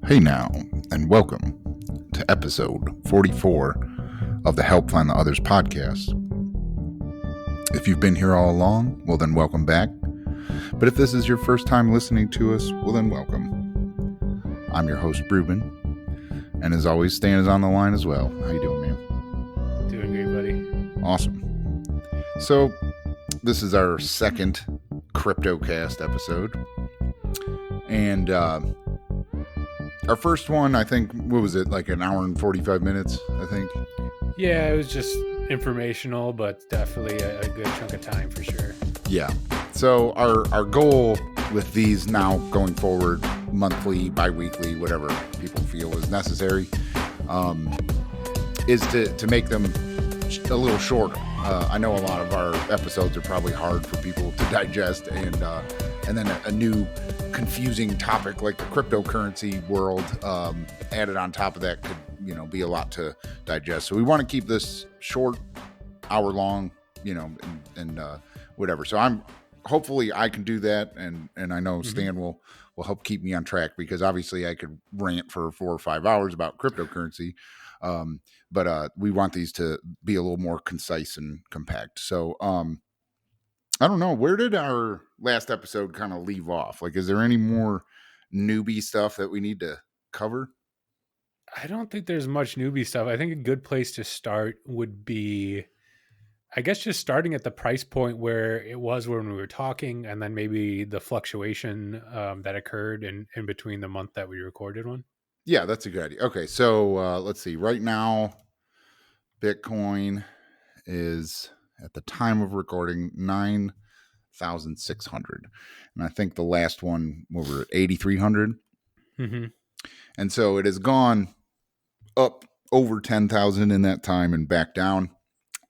Hey now, and welcome to episode 44 of the Help Find the Others podcast. If you've been here all along, well then welcome back. But if this is your first time listening to us, well then welcome. I'm your host, Ruben, and as always, Stan is on the line as well. How you doing, man? Doing great, buddy. Awesome. So, this is our second CryptoCast episode. And our first one, I think, what was it, like an hour and 45 minutes, I think? Yeah, it was just informational, but definitely a good chunk of time for sure. Yeah. So our goal with these now going forward, monthly, bi-weekly, whatever people feel is necessary, is to make them a little shorter. I know a lot of our episodes are probably hard for people to digest, and then a new confusing topic like the cryptocurrency world added on top of that could be a lot to digest. So we want to keep this short, hour long, and whatever. So hopefully I can do that, and I know Stan will help keep me on track, because obviously I could rant for 4 or 5 hours about cryptocurrency. But we want these to be a little more concise and compact. So I don't know, where did our last episode kind of leave off? Like, is there any more newbie stuff that we need to cover? I don't think there's much newbie stuff. I think a good place to start would be, I guess, just starting at the price point where it was when we were talking, and then maybe the fluctuation that occurred in between the month that we recorded one. Yeah, that's a good idea. Okay, so let's see. Right now, Bitcoin is, at the time of recording, 9,600. And I think the last one, we were at 8,300. Mm-hmm. And so it has gone up over 10,000 in that time and back down.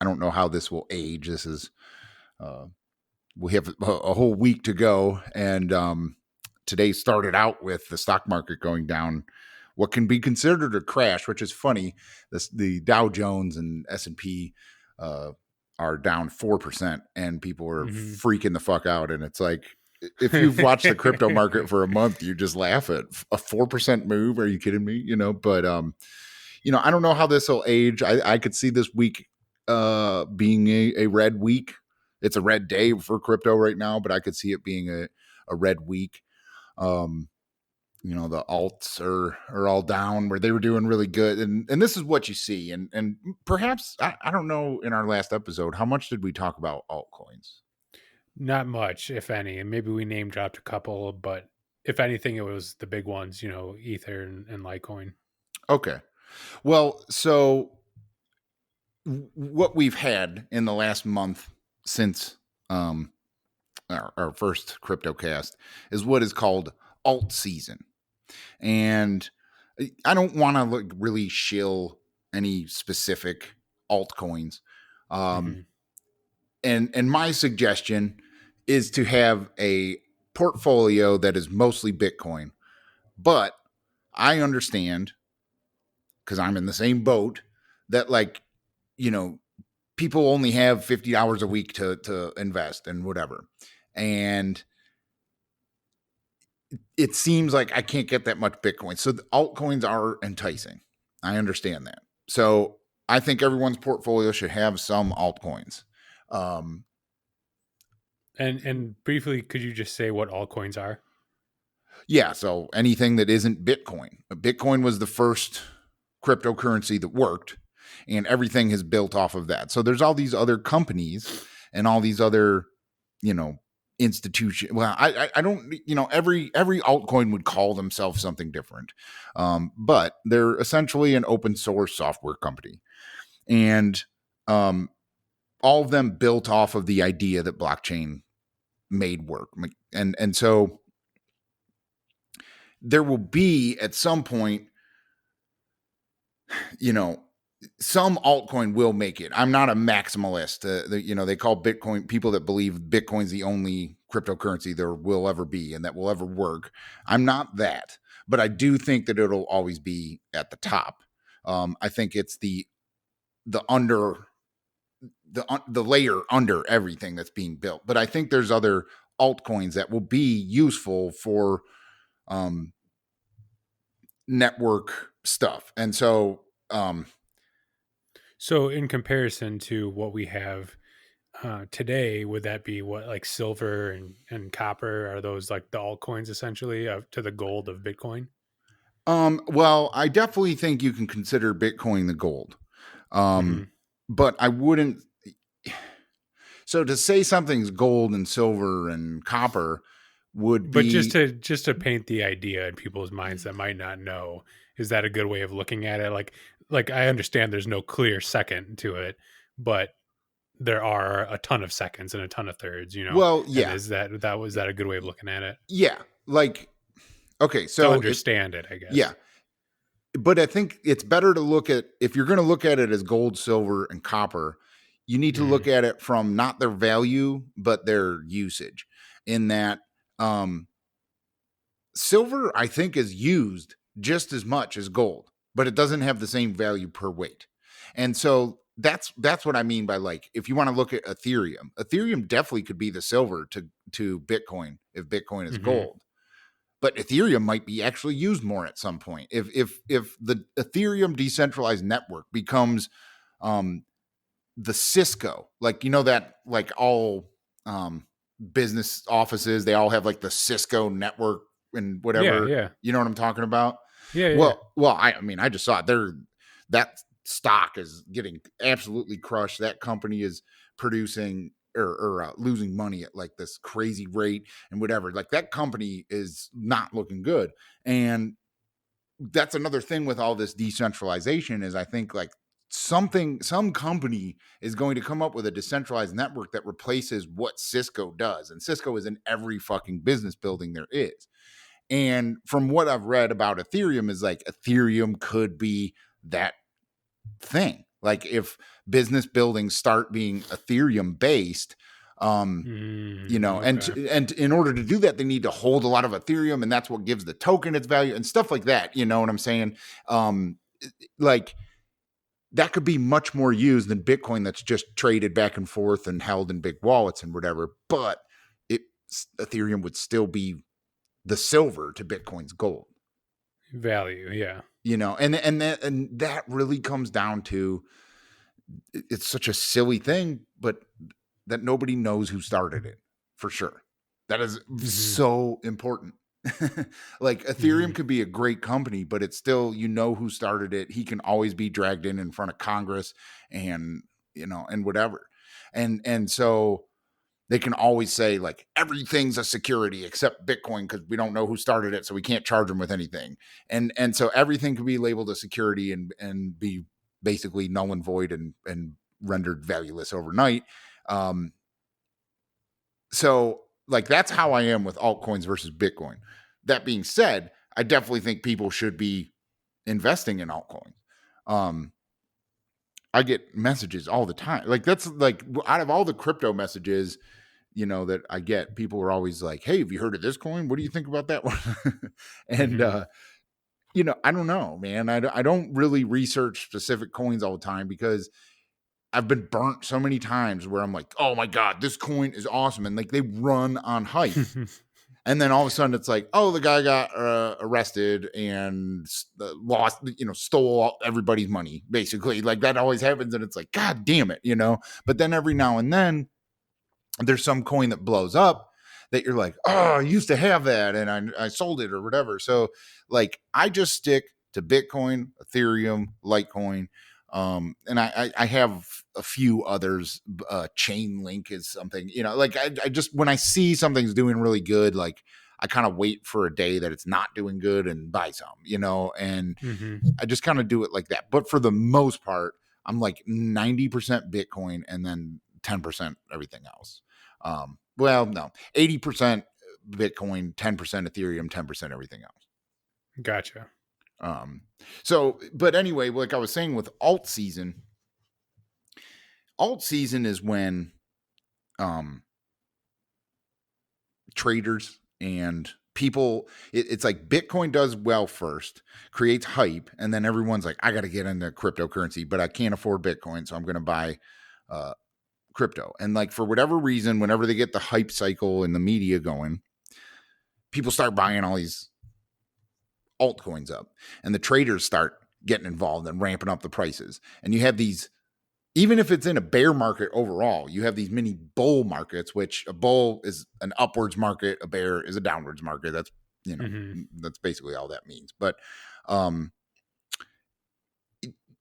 I don't know how this will age. This is, we have a whole week to go. And today started out with the stock market going down what can be considered a crash, which is funny. The Dow Jones and S&P are down 4%, and people are freaking the fuck out. And it's like, if you've watched the crypto market for a month, you just laugh at a 4% move. Are you kidding me? But I don't know how this will age. I could see this week being a red week. It's a red day for crypto right now, but I could see it being a red week. The alts are all down where they were doing really good. And this is what you see. And perhaps, I don't know, in our last episode, how much did we talk about altcoins? Not much, if any. And maybe we name dropped a couple, but if anything, it was the big ones, Ether and Litecoin. Okay. Well, so what we've had in the last month since our first CryptoCast is what is called alt season. And I don't want to really shill any specific altcoins. And my suggestion is to have a portfolio that is mostly Bitcoin. But I understand, because I'm in the same boat, that people only have 50 hours a week to invest and whatever. And it seems like I can't get that much Bitcoin. So the altcoins are enticing. I understand that. So I think everyone's portfolio should have some altcoins. And briefly, could you just say what altcoins are? Yeah, so anything that isn't Bitcoin. Bitcoin was the first cryptocurrency that worked, and everything is built off of that. So there's all these other companies and all these other, institution. Well, I don't, every altcoin would call themselves something different. But they're essentially an open source software company. And all of them built off of the idea that blockchain made work. And so there will be at some point, some altcoin will make it. I'm not a maximalist. They call Bitcoin, people that believe Bitcoin's the only cryptocurrency there will ever be and that will ever work. I'm not that, but I do think that it'll always be at the top. I think it's the layer under everything that's being built. But I think there's other altcoins that will be useful for network stuff. And so, So in comparison to what we have today, would that be what, like silver and copper? Are those like the altcoins essentially to the gold of Bitcoin? well, I definitely think you can consider Bitcoin the gold. Hmm. But I wouldn't. So to say something's gold and silver and copper would But be, just to paint the idea in people's minds that might not know, is that a good way of looking at it? Like I understand there's no clear second to it, but there are a ton of seconds and a ton of thirds, well, and yeah, was that a good way of looking at it? yeah. Like, okay, To so if, understand it, I yeah, guess. but I think it's better to look at, if you're going to look at it as gold, silver, and copper, you need to look Hmm. at it from not their value, but their usage. In that, um, silver, I think, is used just as much as gold, but it doesn't have the same value per weight. And so that's what I mean by, like, if you want to look at Ethereum definitely could be the silver to Bitcoin if Bitcoin is Hmm. gold. But Ethereum might be actually used more at some point. If the Ethereum decentralized network becomes um, the Cisco, like, that, like, all business offices, they all have like the Cisco network and Yeah, whatever. yeah, You know what I'm talking about? yeah, yeah. Well, I mean, I just saw it. That stock is getting absolutely crushed. That company is producing or losing money at like this crazy rate and whatever. Like, that company is not looking good. And that's another thing with all this decentralization is, I think, like, some company is going to come up with a decentralized network that replaces what Cisco does. And Cisco is in every fucking business building there is. And from what I've read about Ethereum is, like, Ethereum could be that thing. Like, if business buildings start being Ethereum based, um, Okay. and in order to do that, they need to hold a lot of Ethereum, and that's what gives the token its value and stuff like that. You know what I'm saying? Um, like, that could be much more used than Bitcoin, that's just traded back and forth and held in big wallets and whatever. But it Ethereum would still be the silver to Bitcoin's gold. Value, yeah. And that really comes down to, it's such a silly thing, but that nobody knows who started it for sure. That is Hmm. so important. Like, Hmm. Ethereum could be a great company, but it's still, who started it. He can always be dragged in front of Congress and, and whatever. And so they can always say, like, everything's a security except Bitcoin because we don't know who started it, so we can't charge them with anything. And so everything can be labeled a security and be basically null and void and rendered valueless overnight. Um, so, like, that's how I am with altcoins versus Bitcoin. That being said, I definitely think people should be investing in altcoins. Um, I get messages all the time. Like, that's like, out of all the crypto messages, that I get, people are always like, "Hey, have you heard of this coin? What do you think about that one?" And Hmm. I don't know, man. I don't really research specific coins all the time because I've been burnt so many times where I'm like, "Oh my god, this coin is awesome," and, like, they run on hype. And then all of a sudden it's like, oh, the guy got arrested and lost, stole everybody's money, basically. Like, that always happens. And it's like, God damn it. But then every now and then there's some coin that blows up that you're like, oh, I used to have that and I sold it or whatever. So, like, I just stick to Bitcoin, Ethereum, Litecoin. And I have a few others. Chain Link is something, like, I just, when I see something's doing really good, like, I kind of wait for a day that it's not doing good and buy some, and Hmm. I just kind of do it like that. But for the most part, I'm like 90% Bitcoin and then 10% everything else. Well, no, 80% Bitcoin, 10% Ethereum, 10% everything else. Gotcha. Um, so, but anyway, like I was saying with alt season is when um, traders and people, it's like Bitcoin does well first, creates hype, and then everyone's like, I got to get into cryptocurrency, but I can't afford Bitcoin, so I'm going to buy uh, crypto. And, like, for whatever reason, whenever they get the hype cycle and the media going, people start buying all these altcoins up, and the traders start getting involved and ramping up the prices. And you have these, even if it's in a bear market overall, you have these mini bull markets, which a bull is an upwards market, a bear is a downwards market. That's, that's basically all that means. But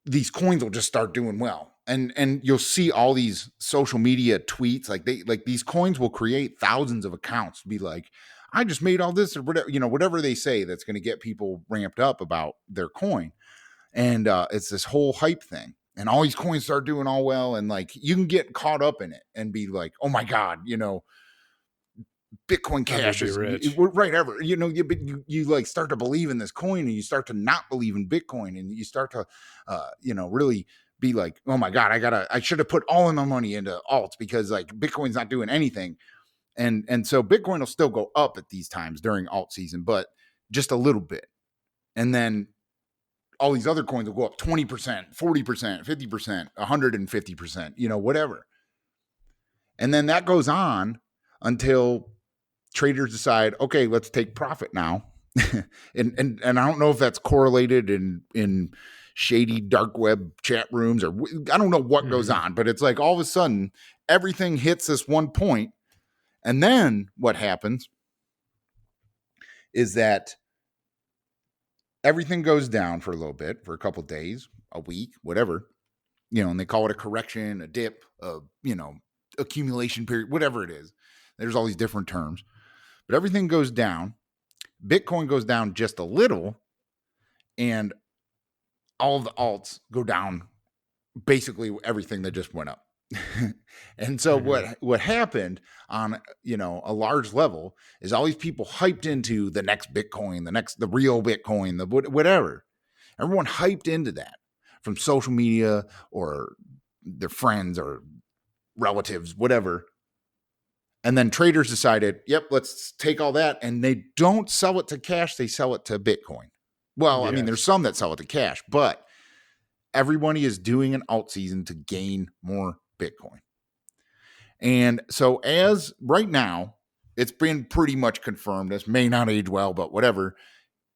these coins will just start doing well. And you'll see all these social media tweets, like these coins will create thousands of accounts to be like, I just made all this, or whatever, whatever they say that's going to get people ramped up about their coin. And it's this whole hype thing. And all these coins start doing all well. And like, you can get caught up in it and be like, oh my God, Bitcoin Cash is right ever, you like start to believe in this coin, and you start to not believe in Bitcoin, and you start to, really be like, oh my God, I should have put all of my money into alts because like Bitcoin's not doing anything. And so Bitcoin will still go up at these times during alt season, but just a little bit. And then all these other coins will go up 20%, 40%, 50%, 150%, whatever. And then that goes on until traders decide, okay, let's take profit now. and I don't know if that's correlated in shady dark web chat rooms, or I don't know what goes on, but it's like all of a sudden everything hits this one point. And then what happens is that everything goes down for a little bit, for a couple of days, a week, whatever, and they call it a correction, a dip, accumulation period, whatever it is. There's all these different terms, but everything goes down. Bitcoin goes down just a little, and all of the alts go down, basically everything that just went up. And so what happened on, a large level is all these people hyped into the next Bitcoin, the real Bitcoin, the whatever. Everyone hyped into that from social media or their friends or relatives, whatever. And then traders decided, yep, let's take all that. And they don't sell it to cash. They sell it to Bitcoin. Well, yes. I mean, there's some that sell it to cash, but everybody is doing an alt season to gain more Bitcoin. And so as right now, it's been pretty much confirmed, this may not age well, but whatever,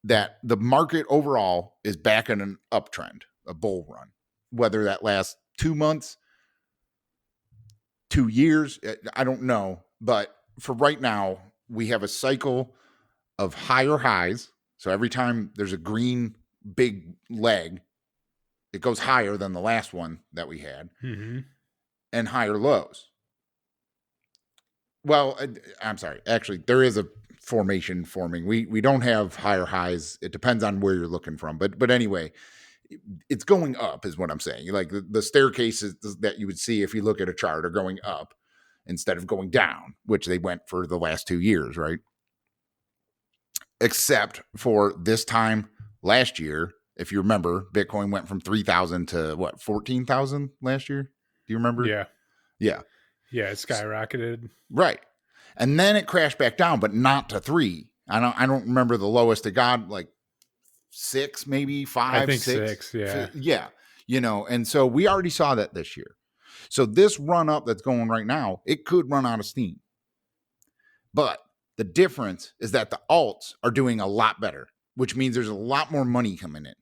that the market overall is back in an uptrend, a bull run. Whether that lasts 2 months, 2 years, I don't know. But for right now, we have a cycle of higher highs. So every time there's a green big leg, it goes higher than the last one that we had, and higher lows. Well, I'm sorry. Actually, there is a formation forming. We don't have higher highs. It depends on where you're looking from. But anyway, it's going up is what I'm saying. Like the staircases that you would see if you look at a chart are going up instead of going down, which they went for the last 2 years, right? Except for this time last year, if you remember, Bitcoin went from 3,000 to what, 14,000 last year? Do you remember? Yeah. Yeah. Yeah, it skyrocketed. Right. And then it crashed back down, but not to 3. I don't remember the lowest it got, like 6, maybe 5, I think 6. Yeah. Yeah. And so we already saw that this year. So this run up that's going right now, it could run out of steam. But the difference is that the alts are doing a lot better, which means there's a lot more money coming in.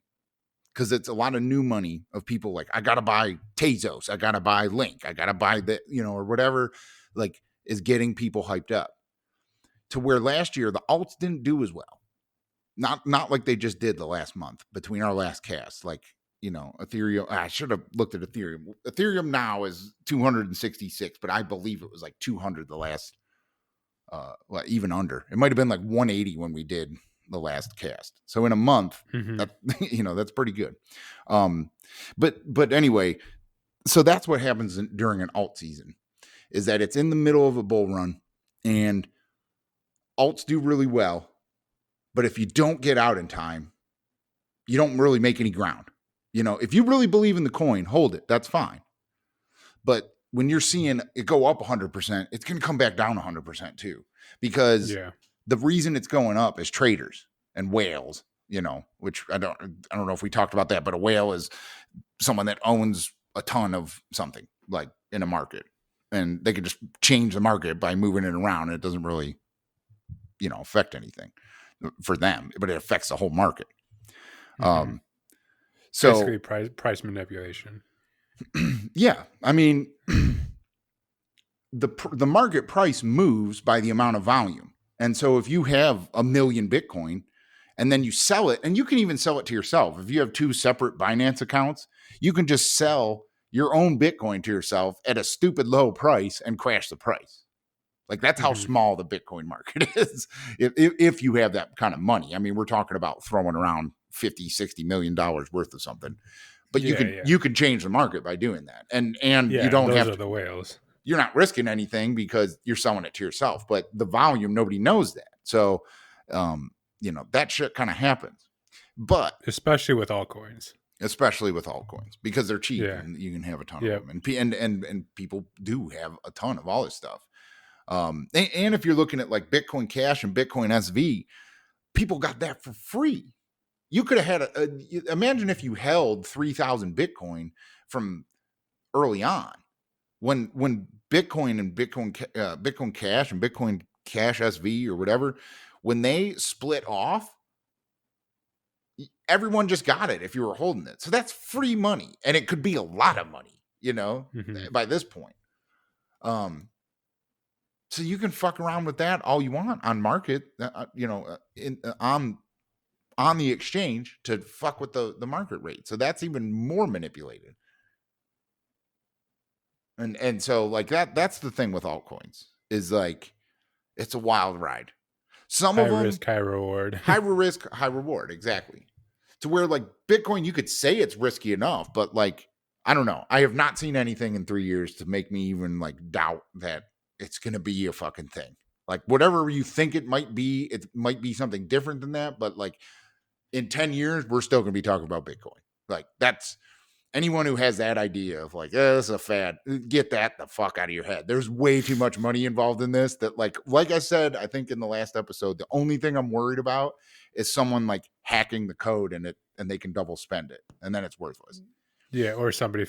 Because it's a lot of new money of people like, I got to buy Tezos, I got to buy Link, I got to buy that, or whatever, like is getting people hyped up. To where last year, the alts didn't do as well. Not like they just did the last month between our last cast. Like, Ethereum, I should have looked at Ethereum. Ethereum now is 266, but I believe it was like 200 the last, even under. It might have been like 180 when we did the last cast. So in a month, that's pretty good. But anyway, so that's what happens during an alt season, is that it's in the middle of a bull run and alts do really well. But if you don't get out in time, you don't really make any ground. If you really believe in the coin, hold it. That's fine. But when you're seeing it go up 100%, it's going to come back down 100% too, because the reason it's going up is traders and whales, which I don't know if we talked about that, but a whale is someone that owns a ton of something like in a market, and they could just change the market by moving it around. And it doesn't really, affect anything. for them, but it affects the whole market. Mm-hmm. So Basically, price manipulation. yeah, I mean, the market price moves by the amount of volume. And so if you have 1,000,000 Bitcoin and then you sell it, and you can even sell it to yourself. If you have 2 separate Binance accounts, you can just sell your own Bitcoin to yourself at a stupid low price and crash the price. Like that's how Mm-hmm. small the Bitcoin market is. If you have that kind of money. I mean, we're talking about throwing around 50, $60 million worth of something. But Yeah, you could change the market by doing that. And you yeah. don't Those have are to, the whales, you're not risking anything because you're selling it to yourself. But the volume, nobody knows that. So that shit kind of happens. But especially with altcoins. especially with altcoins because they're cheap Yeah. and you can have a ton of Yep. them, and people do have a ton of all this stuff. And if you're looking at like Bitcoin Cash and Bitcoin SV, people got that for free. You could have had imagine if you held 3,000 Bitcoin from early on, when Bitcoin and Bitcoin Cash and Bitcoin Cash SV or whatever, when they split off, everyone just got it if you were holding it. So that's free money, and it could be a lot of money, Mm-hmm. by this point. So you can fuck around with that all you want on market, on the exchange to fuck with the market rate. So that's even more manipulated. And so like that's the thing with altcoins is like it's a wild ride. Some High of them risk, high reward. high risk, high reward, exactly. To where like Bitcoin, you could say it's risky enough, but like I don't know. I have not seen anything in 3 years to make me even like doubt that it's gonna be a fucking thing. Like whatever you think it might be something different than that. But like in 10 years, we're still gonna be talking about Bitcoin. Like that's anyone who has that idea of like, this is a fad, get that the fuck out of your head. There's way too much money involved in this that like I said, I think in the last episode, the only thing I'm worried about is someone like hacking the code and they can double spend it and then it's worthless. Yeah, or somebody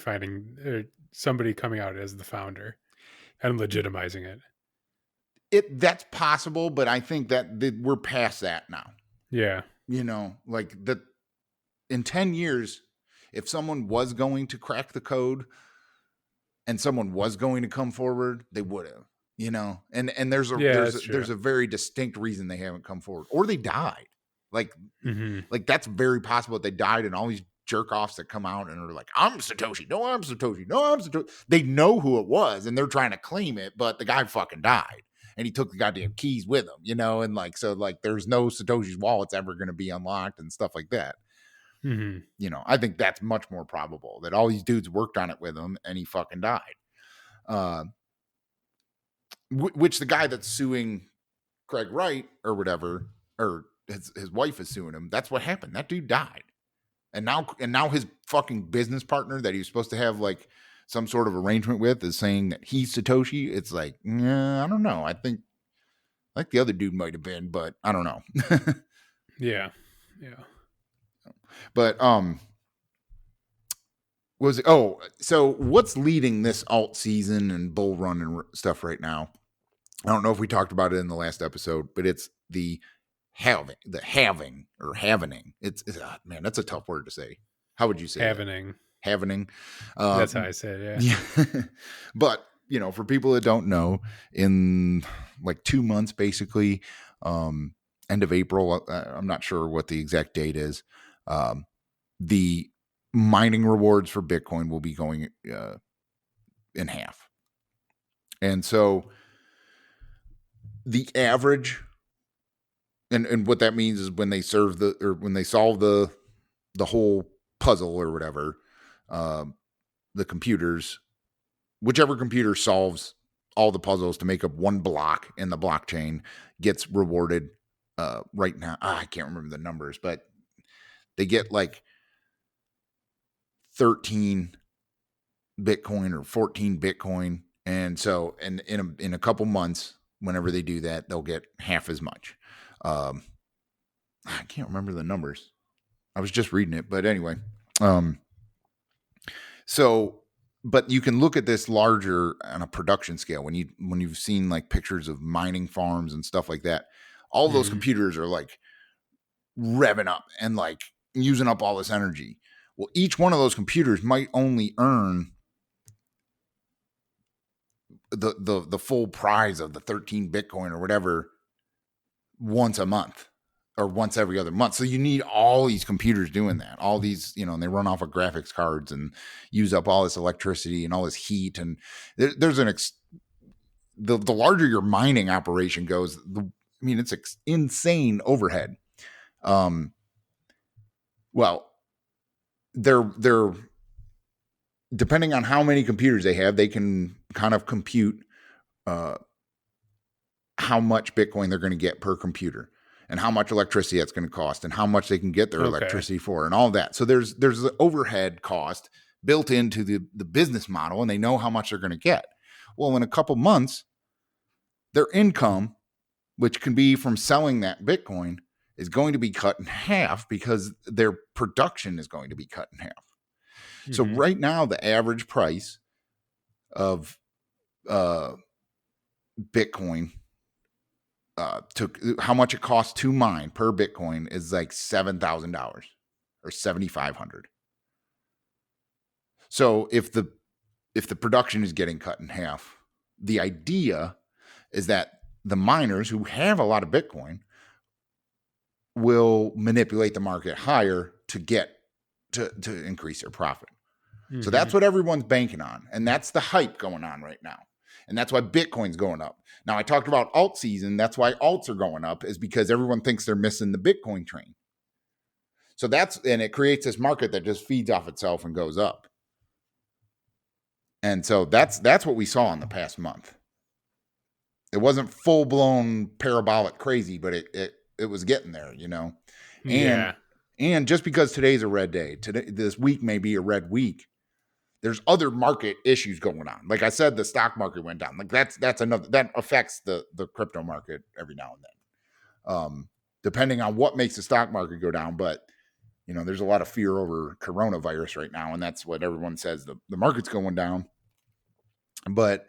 coming out as the founder and legitimizing it. That's possible, but I think that we're past that now. Yeah. Like that in 10 years, if someone was going to crack the code and someone was going to come forward, they would have, and there's a Yeah, there's that's there's true. a very distinct reason they haven't come forward or they died. Like Mm-hmm. like that's very possible that they died, and all these jerk offs that come out and are like, I'm Satoshi, no, I'm Satoshi, no, I'm Satoshi. They know who it was and they're trying to claim it, but the guy fucking died and he took the goddamn keys with him, and like so like there's no Satoshi's wallet's ever going to be unlocked and stuff like that. Mm-hmm. I think that's much more probable that all these dudes worked on it with him and he fucking died. Uh, which the guy that's suing Craig Wright or whatever, or his wife is suing him. That's what happened. That dude died, and now his fucking business partner that he was supposed to have like some sort of arrangement with is saying that he's Satoshi. It's like, I don't know. I think like the other dude might have been, but I don't know. Yeah. Yeah. But was it? Oh, so what's leading this alt season and bull run and stuff right now? I don't know if we talked about it in the last episode, but it's the having. It's man, that's a tough word to say. How would you say that? Happening. Having. That's how I say it. Yeah. Yeah. But for people that don't know, in like 2 months, basically, end of April. I'm not sure what the exact date is. The mining rewards for Bitcoin will be going in half, and so the average, and what that means is when they solve the whole puzzle or whatever, the computers, whichever computer solves all the puzzles to make up one block in the blockchain gets rewarded. Right now, I can't remember the numbers, but they get like 13 Bitcoin or 14 Bitcoin, and so in a couple months, whenever they do that, they'll get half as much. I can't remember the numbers. I was just reading it, but anyway. So, but you can look at this larger on a production scale when you've seen like pictures of mining farms and stuff like that. All those Mm-hmm. computers are like revving up and like using up all this energy. Well, each one of those computers might only earn the full prize of the 13 Bitcoin or whatever once a month or once every other month. So you need all these computers doing that. All these, and they run off of graphics cards and use up all this electricity and all this heat. And there's the larger your mining operation goes, it's insane overhead. Well, they're depending on how many computers they have, they can kind of compute how much Bitcoin they're going to get per computer and how much electricity that's going to cost and how much they can get their electricity for and all that. So there's the overhead cost built into the business model, and they know how much they're going to get. Well, in a couple months, their income, which can be from selling that Bitcoin, is going to be cut in half because their production is going to be cut in half. Mm-hmm. So right now, the average price of Bitcoin how much it costs to mine per Bitcoin is like $7,000 or $7,500. So if the production is getting cut in half, the idea is that the miners who have a lot of Bitcoin will manipulate the market higher to get to increase their profit. Mm-hmm. So that's what everyone's banking on. And that's the hype going on right now. And that's why Bitcoin's going up. Now, I talked about alt season. That's why alts are going up, is because everyone thinks they're missing the Bitcoin train. So and it creates this market that just feeds off itself and goes up. And so that's what we saw in the past month. It wasn't full blown parabolic crazy, but it was getting there, And just because today's a red day, this week may be a red week, there's other market issues going on. Like I said, the stock market went down. Like that's another that affects the crypto market every now and then, depending on what makes the stock market go down. But there's a lot of fear over coronavirus right now, and that's what everyone says. The market's going down, but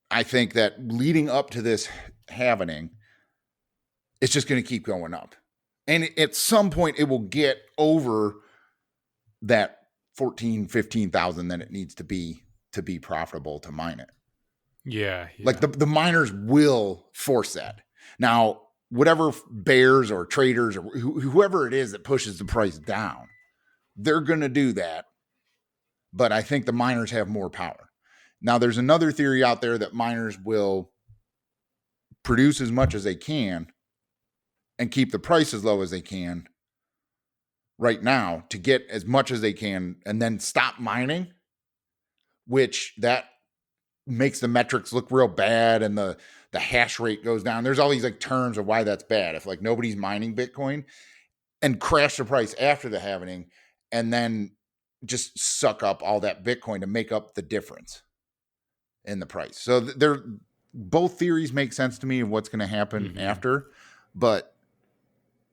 I think that leading up to this happening, it's just going to keep going up, and at some point it will get over that 15,000 that it needs to be profitable to mine it. Yeah. Like the miners will force that. Now, whatever bears or traders or whoever it is that pushes the price down, they're going to do that. But I think the miners have more power. Now, there's another theory out there that miners will produce as much as they can and keep the price as low as they can right now to get as much as they can and then stop mining, which that makes the metrics look real bad and the hash rate goes down. There's all these like terms of why that's bad. If like nobody's mining Bitcoin and crash the price after the halving and then just suck up all that Bitcoin to make up the difference in the price. So both theories make sense to me of what's going to happen after, but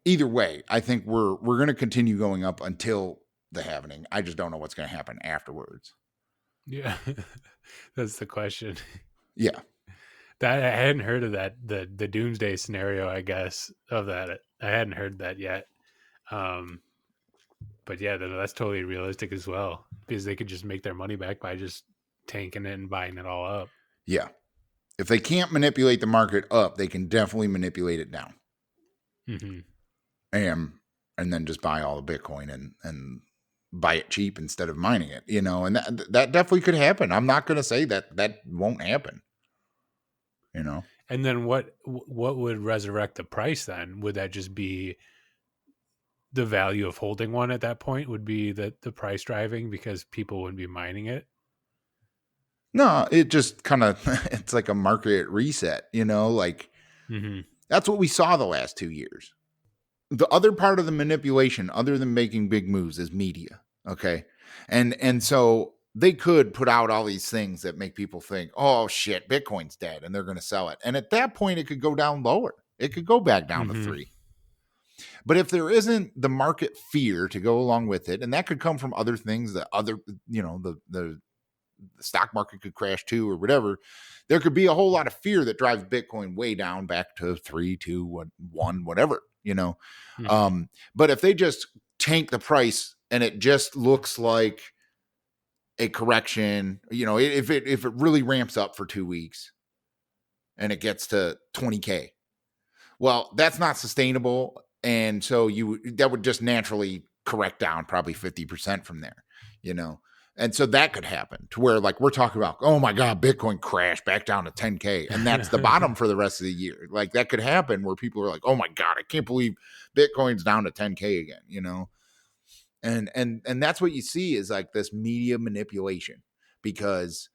either way, I think we're going to continue going up until the halving. I just don't know what's going to happen afterwards. Yeah, that's the question. Yeah, that I hadn't heard of that the doomsday scenario. I guess of that I hadn't heard that yet. But yeah, that's totally realistic as well because they could just make their money back by just tanking it and buying it all up. Yeah, if they can't manipulate the market up, they can definitely manipulate it down. Mm-hmm. And then just buy all the Bitcoin and buy it cheap instead of mining it, and that definitely could happen. I'm not going to say that won't happen, And then what would resurrect the price then? Would that just be the value of holding one at that point would be the price driving because people wouldn't be mining it? No, it just kind of, it's like a market reset, like that's what we saw the last 2 years. The other part of the manipulation, other than making big moves, is media. Okay. And so they could put out all these things that make people think, oh shit, Bitcoin's dead and they're going to sell it. And at that point, it could go down lower. It could go back down to 3. But if there isn't the market fear to go along with it, and that could come from other things, the the stock market could crash too or whatever, there could be a whole lot of fear that drives Bitcoin way down back to 3, 2, 1, whatever, Mm-hmm. But if they just tank the price and it just looks like a correction, if it really ramps up for 2 weeks and it gets to 20K, well, that's not sustainable. And so that would just naturally correct down probably 50% from there, And so that could happen to where like we're talking about, oh my God, Bitcoin crashed back down to 10K. And that's the bottom for the rest of the year. Like that could happen where people are like, oh my God, I can't believe Bitcoin's down to 10K again, And that's what you see is like this media manipulation, because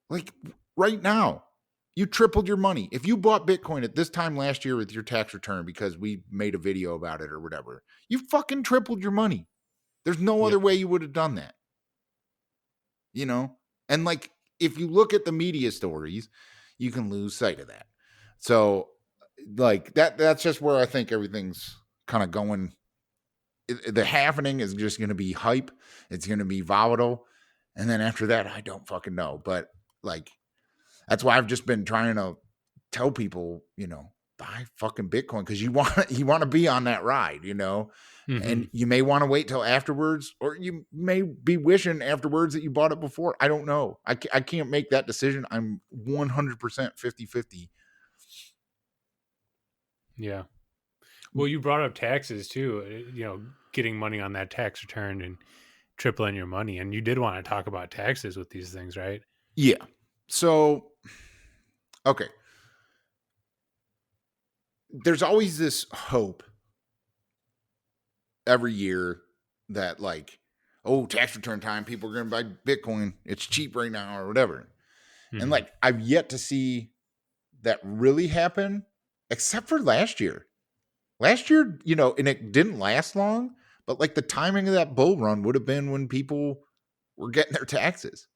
like right now, you tripled your money. If you bought Bitcoin at this time last year with your tax return because we made a video about it or whatever, you fucking tripled your money. There's no other Yep. way you would have done that. And like if you look at the media stories, you can lose sight of that. So like that's just where I think everything's kind of going. The happening is just going to be hype. It's going to be volatile. And then after that, I don't fucking know. But like, that's why I've just been trying to tell people, buy fucking Bitcoin because you want to be on that ride, Mm-hmm. and you may want to wait till afterwards, or you may be wishing afterwards that you bought it before. I don't know. I can't make that decision. I'm 100% 50-50. Yeah. Well, you brought up taxes too, getting money on that tax return and tripling your money. And you did want to talk about taxes with these things, right? Yeah. So, okay. There's always this hope every year that like, oh, tax return time, people are going to buy Bitcoin. It's cheap right now or whatever. And Mm-hmm. like, I've yet to see that really happen, except for last year. Last year, and it didn't last long, but like the timing of that bull run would have been when people were getting their taxes,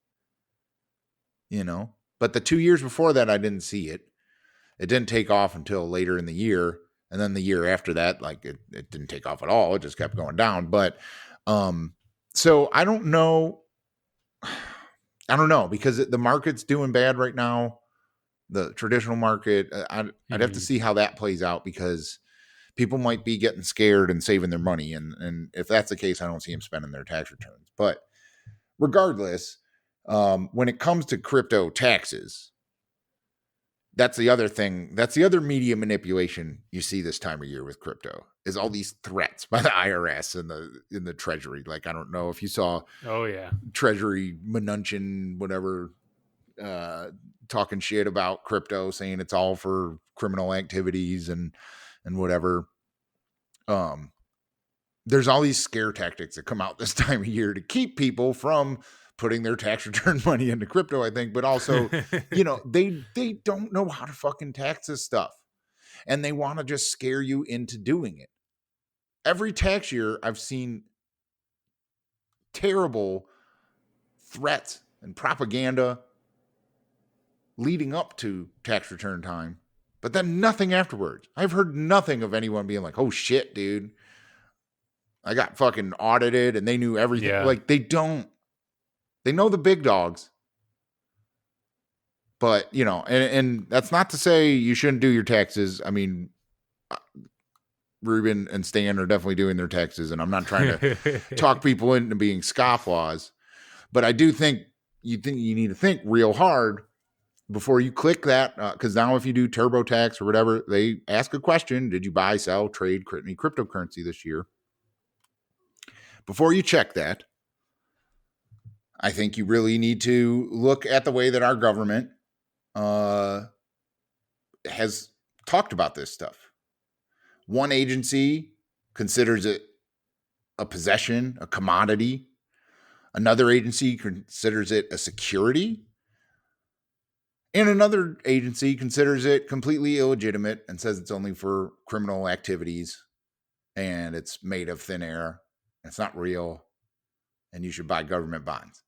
But the 2 years before that, I didn't see it. It didn't take off until later in the year. And then the year after that, like it didn't take off at all. It just kept going down. But so I don't know. I don't know because the market's doing bad right now. The traditional market, I'd have to Mm-hmm. see how that plays out because people might be getting scared and saving their money. And if that's the case, I don't see them spending their tax returns. But regardless, when it comes to crypto taxes, that's the other thing. That's the other media manipulation you see this time of year with crypto is all these threats by the IRS and the Treasury. Like, I don't know if you saw Oh, yeah. Treasury Mnuchin, whatever, talking shit about crypto, saying it's all for criminal activities and whatever. There's all these scare tactics that come out this time of year to keep people from putting their tax return money into crypto, I think, but also, they don't know how to fucking tax this stuff. And they want to just scare you into doing it. Every tax year, I've seen terrible threats and propaganda leading up to tax return time, but then nothing afterwards. I've heard nothing of anyone being like, oh shit, dude, I got fucking audited and they knew everything. Yeah. Like, they don't. They know the big dogs. But, and that's not to say you shouldn't do your taxes. I mean, Ruben and Stan are definitely doing their taxes, and I'm not trying to talk people into being scofflaws, but I do think you need to think real hard before you click that, because now if you do TurboTax or whatever, they ask a question: did you buy, sell, trade any cryptocurrency this year? Before you check that, I think you really need to look at the way that our government has talked about this stuff. One agency considers it a possession, a commodity. Another agency considers it a security. And another agency considers it completely illegitimate and says it's only for criminal activities and it's made of thin air. It's not real and you should buy government bonds.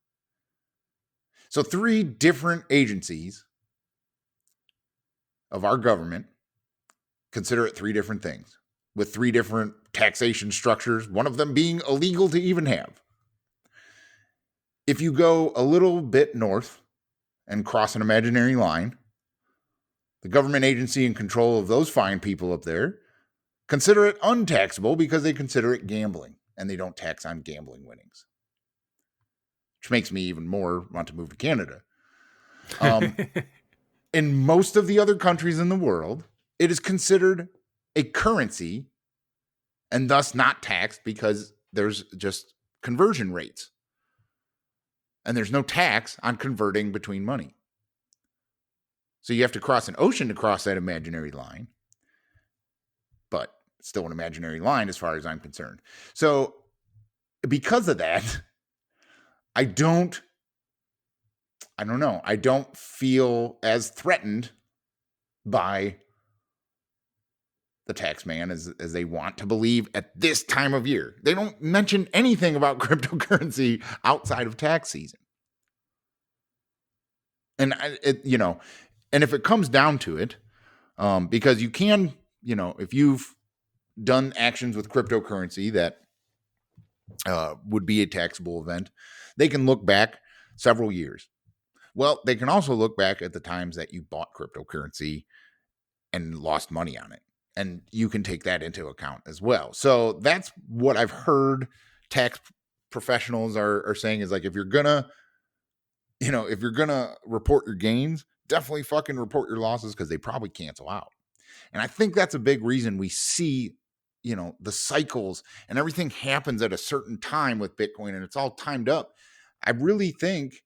So 3 different agencies of our government consider it 3 different things with 3 different taxation structures, one of them being illegal to even have. If you go a little bit north and cross an imaginary line, the government agency in control of those fine people up there consider it untaxable because they consider it gambling and they don't tax on gambling winnings, which makes me even more want to move to Canada. In most of the other countries in the world, it is considered a currency and thus not taxed because there's just conversion rates. And there's no tax on converting between money. So you have to cross an ocean to cross that imaginary line. But it's still an imaginary line as far as I'm concerned. So because of that, I don't know. I don't feel as threatened by the tax man as they want to believe at this time of year. They don't mention anything about cryptocurrency outside of tax season. And and if it comes down to it, because you can, if you've done actions with cryptocurrency that would be a taxable event, they can look back several years. Well, they can also look back at the times that you bought cryptocurrency and lost money on it. And you can take that into account as well. So that's what I've heard tax professionals are saying is like, if you're gonna report your gains, definitely fucking report your losses because they probably cancel out. And I think that's a big reason we see, the cycles and everything happens at a certain time with Bitcoin and it's all timed up. I really think,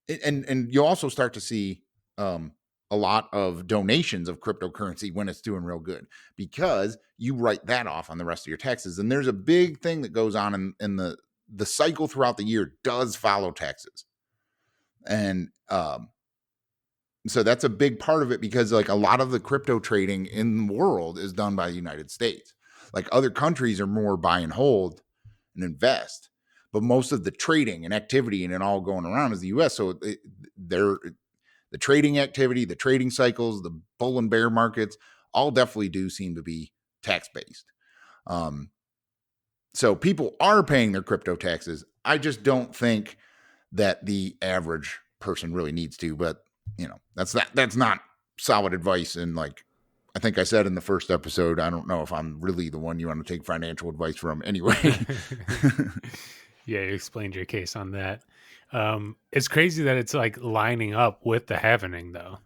and you'll also start to see a lot of donations of cryptocurrency when it's doing real good because you write that off on the rest of your taxes. And there's a big thing that goes on in the cycle throughout the year does follow taxes. And so that's a big part of it because like a lot of the crypto trading in the world is done by the United States. Like other countries are more buy and hold and invest, but most of the trading and activity and it all going around is the US. So the trading activity, the trading cycles, the bull and bear markets, all definitely do seem to be tax-based. So people are paying their crypto taxes. I just don't think that the average person really needs to, but that's not solid advice. And like, I think I said in the first episode, I don't know if I'm really the one you want to take financial advice from anyway. Yeah, you explained your case on that. It's crazy that it's like lining up with the halvening though,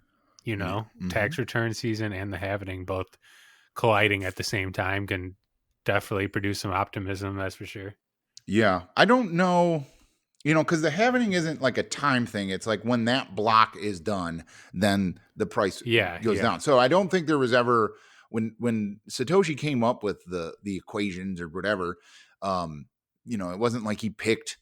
Mm-hmm. tax return season and the halvening both colliding at the same time can definitely produce some optimism. That's for sure. Yeah. I don't know, because the halvening isn't like a time thing. It's like when that block is done, then the price goes down. So I don't think there was ever when Satoshi came up with the equations or whatever, it wasn't like he picked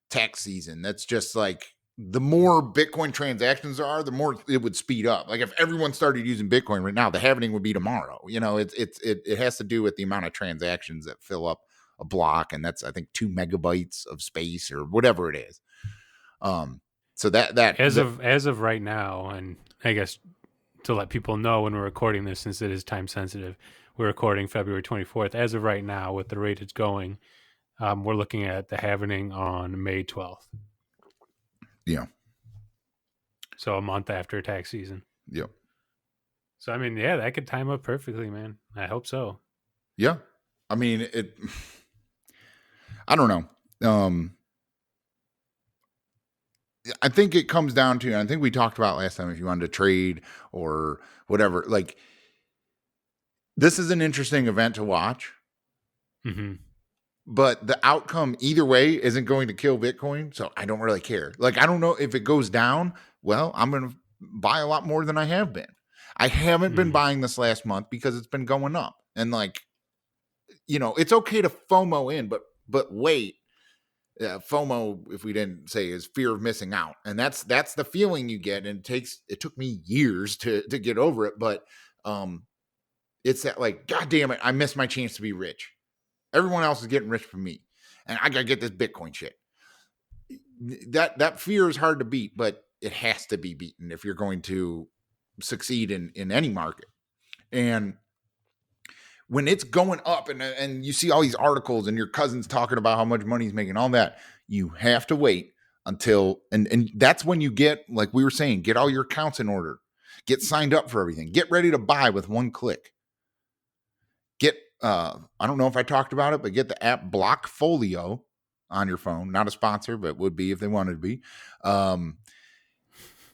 tax season. That's just like the more Bitcoin transactions there are, the more it would speed up. Like if everyone started using Bitcoin right now, the halvening would be tomorrow. It has to do with the amount of transactions that fill up a block, and that's I think 2 megabytes of space or whatever it is. So that as of right now, and I guess to let people know when we're recording this, since it is time sensitive, we're recording February 24th. As of right now, with the rate it's going, we're looking at the halvening on May 12th. Yeah. So a month after tax season. Yep. So I mean, yeah, that could time up perfectly, man. I hope so. Yeah. I mean, I don't know. I think it comes down to, and I think we talked about last time, if you wanted to trade or whatever, like this is an interesting event to watch. Mm-hmm. But the outcome either way isn't going to kill Bitcoin. So I don't really care. Like, I don't know if it goes down. Well, I'm going to buy a lot more than I have been. I haven't been buying this last month because it's been going up. And like, it's okay to FOMO in, but wait. FOMO, if we didn't say, is fear of missing out. And that's the feeling you get. And it took me years to get over it. But it's that like, God damn it, I missed my chance to be rich. Everyone else is getting rich from me. And I got to get this Bitcoin shit. That fear is hard to beat, but it has to be beaten if you're going to succeed in any market. And when it's going up and you see all these articles and your cousin's talking about how much money he's making, all that, you have to wait until and that's when you get, like we were saying, get all your accounts in order, get signed up for everything, get ready to buy with one click. Get I don't know if I talked about it, but get the app Blockfolio on your phone. Not a sponsor, but would be if they wanted to be.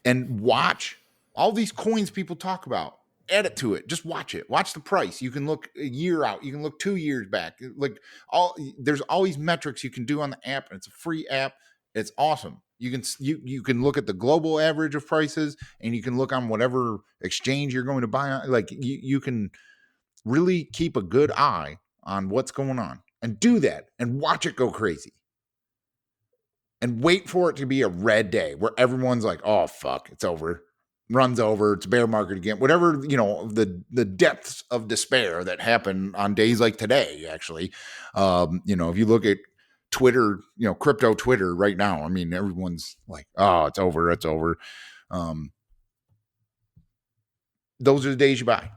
And watch all these coins people talk about. Add it to it. Just watch it. Watch the price. You can look a year out. You can look 2 years back. Like there's all these metrics you can do on the app, and it's a free app. It's awesome. You can look at the global average of prices, and you can look on whatever exchange you're going to buy on. Like you can really keep a good eye on what's going on, and do that and watch it go crazy. And wait for it to be a red day where everyone's like, oh, fuck, it's over. Runs over. It's bear market again. Whatever, the depths of despair that happen on days like today, actually. If you look at Twitter, crypto Twitter right now, I mean, everyone's like, oh, it's over. It's over. Those are the days you buy,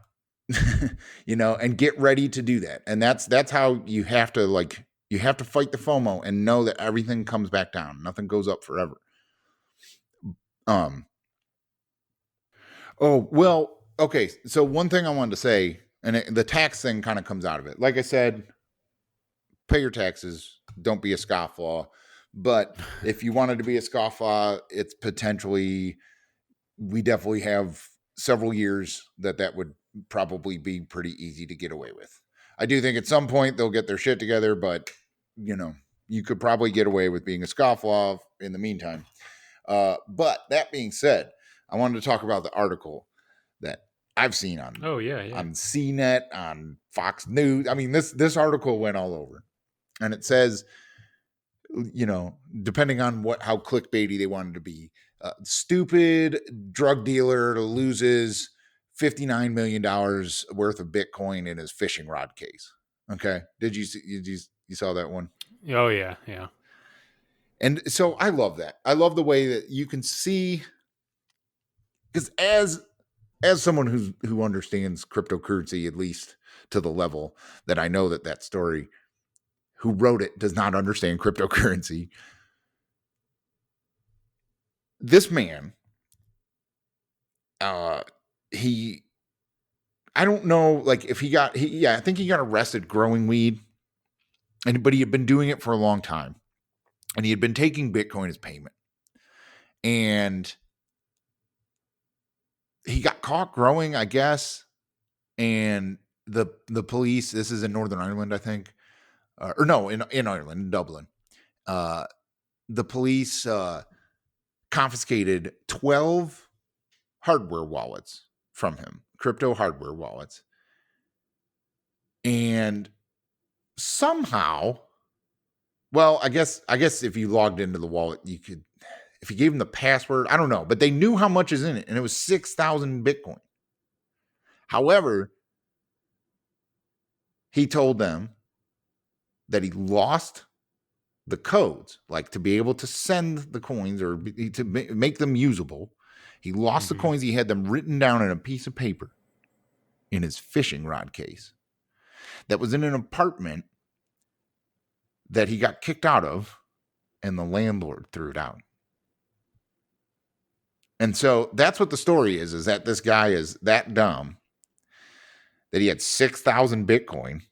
and get ready to do that. And that's how you have to fight the FOMO and know that everything comes back down. Nothing goes up forever. Oh, well, okay. So one thing I wanted to say, and the tax thing kind of comes out of it. Like I said, pay your taxes. Don't be a scofflaw. But if you wanted to be a scofflaw, it's potentially, we definitely have several years that would probably be pretty easy to get away with. I do think at some point they'll get their shit together, but you could probably get away with being a scofflaw in the meantime. But that being said, I wanted to talk about the article that I've seen on on CNET, on Fox News. I mean, this article went all over, and it says, depending on how clickbaity they wanted to be, stupid drug dealer loses $59 million worth of Bitcoin in his fishing rod case. Okay, did you saw that one? Oh yeah. And so I love that. I love the way that you can see, because as someone who understands cryptocurrency, at least to the level that I know that story, who wrote it, does not understand cryptocurrency. This man, I don't know, like if I think he got arrested growing weed, but he had been doing it for a long time, and he had been taking Bitcoin as payment, and he got caught growing, I guess, and the police. This is in Northern Ireland, I think, or no, in Ireland, in Dublin. The police confiscated 12 hardware wallets from him, crypto hardware wallets, and somehow, well, I guess if you logged into the wallet, you could, if you gave them the password, I don't know, but they knew how much is in it, and it was 6,000 Bitcoin. However, he told them that he lost the codes, like to be able to send the coins or to make them usable. He lost the coins. He had them written down in a piece of paper in his fishing rod case that was in an apartment that he got kicked out of, and the landlord threw it out. And so that's what the story is that this guy is that dumb that he had 6,000 Bitcoin,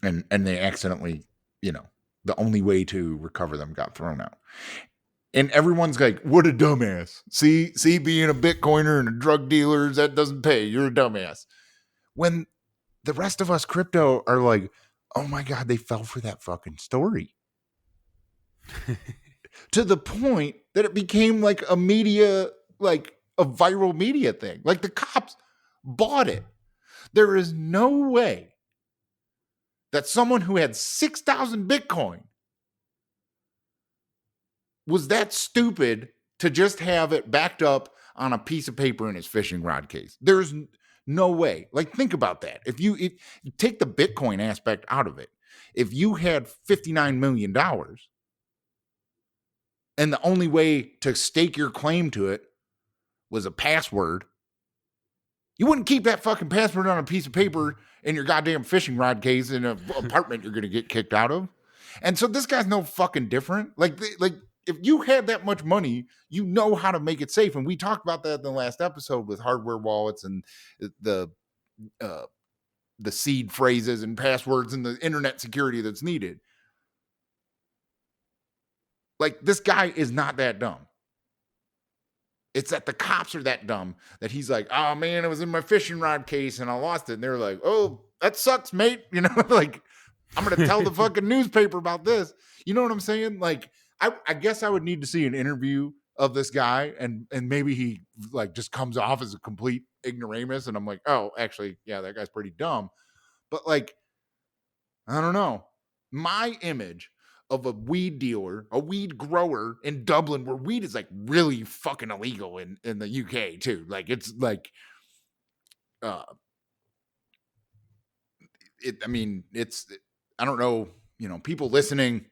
and they accidentally, the only way to recover them got thrown out. And everyone's like, what a dumbass. See, being a Bitcoiner and a drug dealer, that doesn't pay. You're a dumbass. When the rest of us crypto are like, oh my God, they fell for that fucking story. To the point that it became like a media, like a viral media thing. Like the cops bought it. There is no way that someone who had 6,000 Bitcoin was that stupid to just have it backed up on a piece of paper in his fishing rod case. There's no way. Like, think about that. If you take the Bitcoin aspect out of it, if you had $59 million and the only way to stake your claim to it was a password, you wouldn't keep that fucking password on a piece of paper in your goddamn fishing rod case in an apartment you're going to get kicked out of. And so this guy's no fucking different. Like if you had that much money, you know how to make it safe. And we talked about that in the last episode with hardware wallets and the seed phrases and passwords and the internet security that's needed. Like, this guy is not that dumb. It's that the cops are that dumb that he's like, oh man, it was in my fishing rod case and I lost it. And they're like, oh, that sucks, mate. You know, like, I'm going to tell the fucking newspaper about this. You know what I'm saying? Like, I guess I would need to see an interview of this guy and maybe he like just comes off as a complete ignoramus. And I'm like, oh, actually, yeah, that guy's pretty dumb. But like, I don't know. My image of a weed dealer, a weed grower in Dublin, where weed is like really fucking illegal in the UK too. Like, it's like, I mean, it's, I don't know, you know, people listening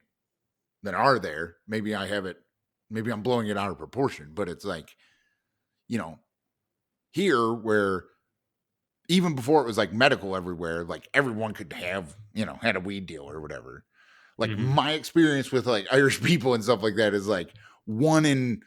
that are there, maybe I'm blowing it out of proportion, but it's like, you know, here where even before it was like medical everywhere, like everyone could have, you know, had a weed deal or whatever. Like my experience with like Irish people and stuff like that is like 1 in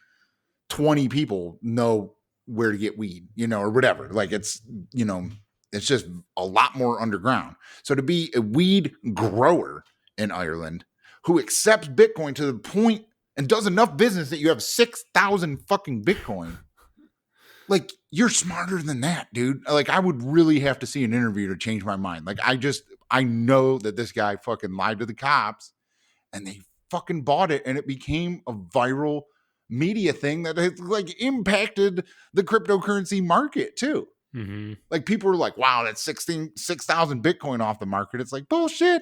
20 people know where to get weed, you know, or whatever. Like, it's, you know, it's just a lot more underground. So to be a weed grower in Ireland who accepts Bitcoin to the point and does enough business that you have 6,000 fucking Bitcoin, like, you're smarter than that, dude. Like, I would really have to see an interview to change my mind. Like, I know that this guy fucking lied to the cops and they fucking bought it and it became a viral media thing that has like impacted the cryptocurrency market too. Mm-hmm. Like, people were like, wow, that's 6,000 Bitcoin off the market. It's like, bullshit.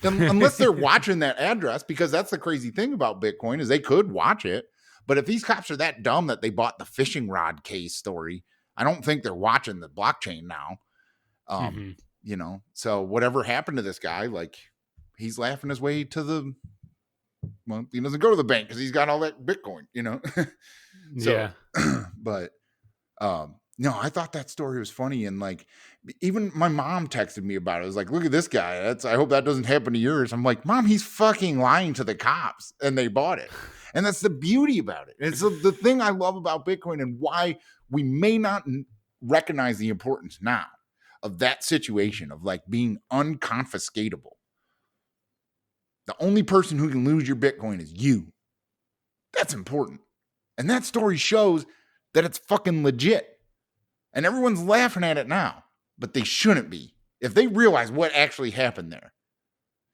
Unless they're watching that address, because that's the crazy thing about Bitcoin is they could watch it. But if these cops are that dumb that they bought the fishing rod case story, I don't think they're watching the blockchain now. You know, so whatever happened to this guy, like, he's laughing his way to the, well, he doesn't go to the bank because he's got all that Bitcoin, you know? So, yeah. But, no, I thought that story was funny. And like, even my mom texted me about it. It was like, look at this guy. I hope that doesn't happen to yours. I'm like, Mom, he's fucking lying to the cops and they bought it. And that's the beauty about it. It's the thing I love about Bitcoin and why we may not recognize the importance now of that situation of like being unconfiscatable. The only person who can lose your Bitcoin is you. That's important. And that story shows that it's fucking legit. And everyone's laughing at it now, but they shouldn't be. If they realize what actually happened there.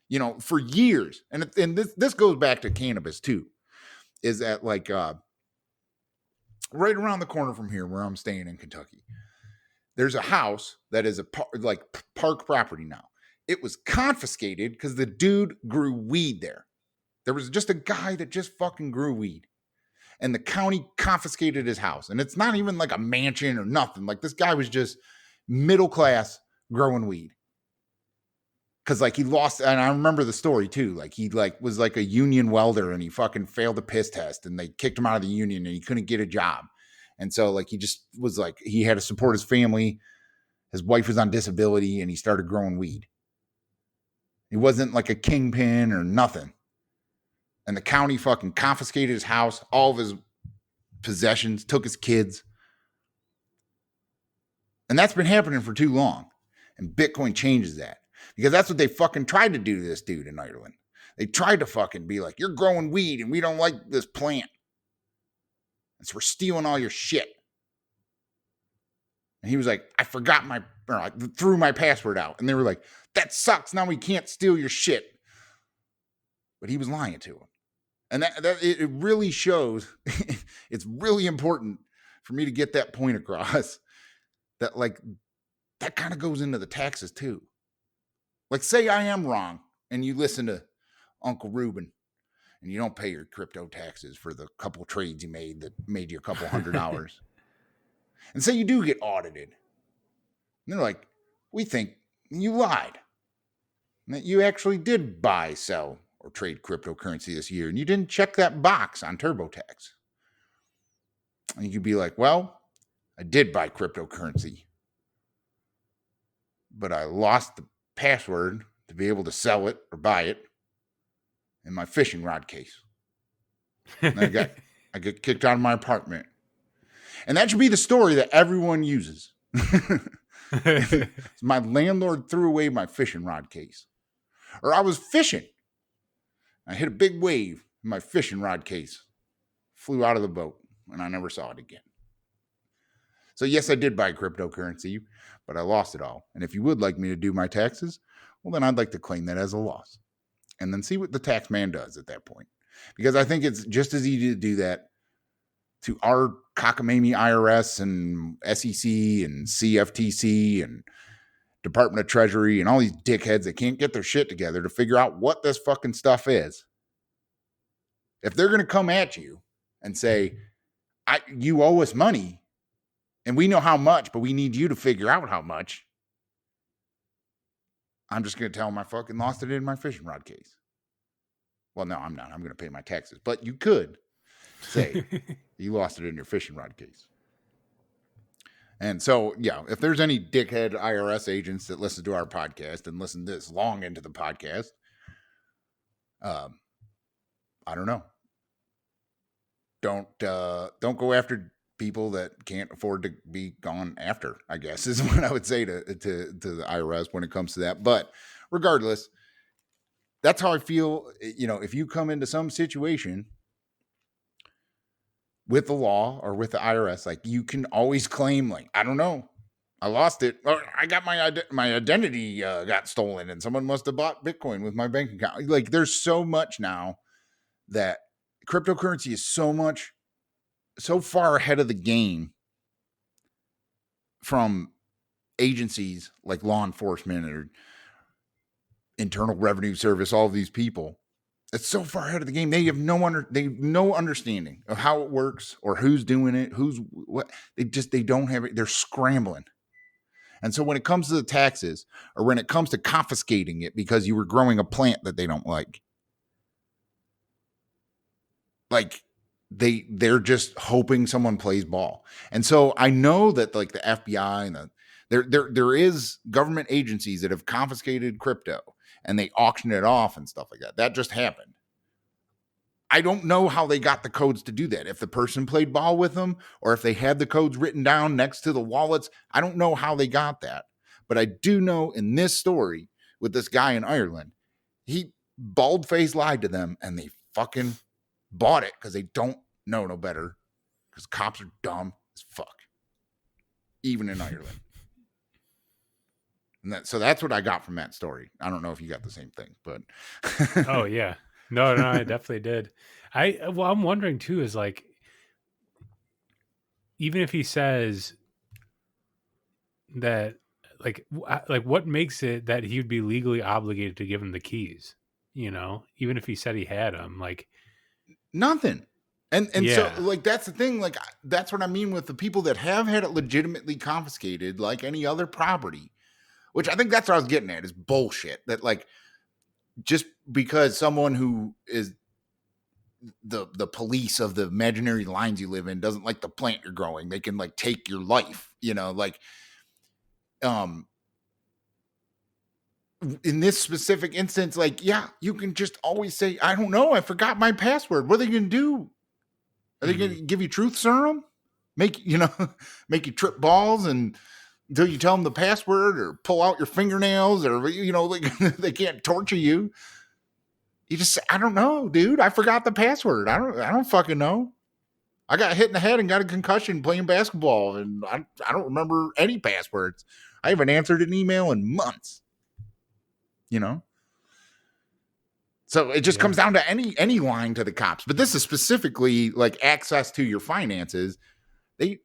You know, for years, and this goes back to cannabis too, is that like right around the corner from here where I'm staying in Kentucky, there's a house that is a park property now. It was confiscated because the dude grew weed there. There was just a guy that just fucking grew weed. And the county confiscated his house. And it's not even like a mansion or nothing. Like, this guy was just middle class growing weed. Because like he lost, and I remember the story too. Like, he like was like a union welder and he fucking failed a piss test and they kicked him out of the union and he couldn't get a job. And so like he just was like, he had to support his family. His wife was on disability and he started growing weed. He wasn't like a kingpin or nothing. And the county fucking confiscated his house, all of his possessions, took his kids. And that's been happening for too long. And Bitcoin changes that. Because that's what they fucking tried to do to this dude in Ireland. They tried to fucking be like, you're growing weed and we don't like this plant. And so we're stealing all your shit. And he was like, I threw my password out. And they were like, that sucks. Now we can't steal your shit. But he was lying to him. And that it really shows, it's really important for me to get that point across, that like, that kind of goes into the taxes too. Like, say I am wrong and you listen to Uncle Ruben and you don't pay your crypto taxes for the couple trades you made that made you a couple $100. And say you do get audited. And they're like, we think you lied. And that you actually did buy, sell, or trade cryptocurrency this year, and you didn't check that box on TurboTax. And you could be like, well, I did buy cryptocurrency, but I lost the password to be able to sell it or buy it. in my fishing rod case. And I get kicked out of my apartment. And that should be the story that everyone uses. My landlord threw away my fishing rod case. Or I was fishing. I hit a big wave in my fishing rod case. Flew out of the boat, and I never saw it again. So yes, I did buy cryptocurrency, but I lost it all. And if you would like me to do my taxes, well, then I'd like to claim that as a loss. And then see what the tax man does at that point. Because I think it's just as easy to do that to our cockamamie IRS and SEC and CFTC and Department of Treasury and all these dickheads that can't get their shit together to figure out what this fucking stuff is. If they're going to come at you and say, you owe us money and we know how much, but we need you to figure out how much, I'm just going to tell them I fucking lost it in my fishing rod case. Well, no, I'm not. I'm going to pay my taxes. But you could say you lost it in your fishing rod case. And so, yeah, if there's any dickhead IRS agents that listen to our podcast and listen this long into the podcast, I don't know. Don't go after people that can't afford to be gone after, I guess, is what I would say to the IRS when it comes to that. But regardless, that's how I feel. If you come into some situation with the law or with the IRS, like, you can always claim, like, I don't know, I lost it, or I got my identity got stolen, and someone must have bought Bitcoin with my bank account. Like, there's so much now that cryptocurrency is so far ahead of the game from agencies like law enforcement or Internal Revenue Service, all of these people. It's so far ahead of the game. They have no understanding of how it works or who's doing it, who's what. They don't have it. They're scrambling. And so when it comes to the taxes, or when it comes to confiscating it because you were growing a plant that they don't like they're just hoping someone plays ball. And so I know that, like, the FBI and there is government agencies that have confiscated crypto and they auction it off and stuff like that. That just happened. I don't know how they got the codes to do that. If the person played ball with them or if they had the codes written down next to the wallets, I don't know how they got that. But I do know in this story with this guy in Ireland, he bald-faced lied to them and they fucking bought it because they don't know no better, because cops are dumb as fuck, even in Ireland. And so that's what I got from that story. I don't know if you got the same thing, but Oh yeah, no, I definitely did. I'm wondering too, is like, even if he says that, like what makes it that he would be legally obligated to give him the keys? Even if he said he had them, like, nothing. And yeah. So, like, that's the thing. Like, that's what I mean with the people that have had it legitimately confiscated, like any other property, which I think that's what I was getting at, is bullshit. That, like, just because someone who is the police of the imaginary lines you live in doesn't like the plant you're growing, they can, like, take your life, like, in this specific instance, like, yeah, you can just always say, I don't know, I forgot my password. What are they going to do? Are they going to give you truth serum? Make you trip balls and until you tell them the password, or pull out your fingernails, or, like, they can't torture you. You just say, I don't know, dude. I forgot the password. I don't fucking know. I got hit in the head and got a concussion playing basketball, and I don't remember any passwords. I haven't answered an email in months. So it just comes down to any line to the cops. But this is specifically, like, access to your finances. They,